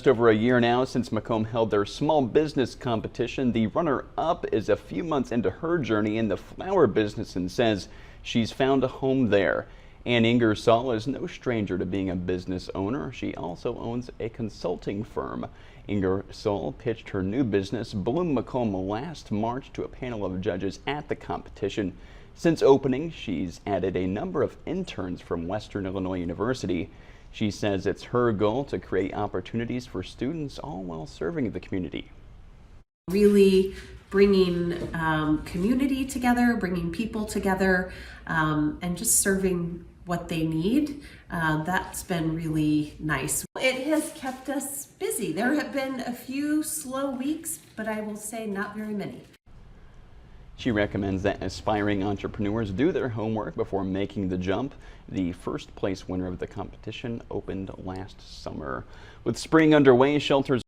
Over a year now since Macomb held their small business competition. The runner-up is a few months into her journey in the flower business and says she's found a home there. Ann Ingersoll is no stranger to being a business owner. She also owns a consulting firm. Ingersoll pitched her new business, Bloom Macomb, last March to a panel of judges at the competition. Since opening, she's added a number of interns from Western Illinois University. She says it's her goal to create opportunities for students, all while serving the community. Really bringing community together, bringing people together, and just serving what they need. That's been really nice. It has kept us busy. There have been a few slow weeks, but I will say not very many. She recommends that aspiring entrepreneurs do their homework before making the jump. The first place winner of the competition opened last summer. With spring underway, shelters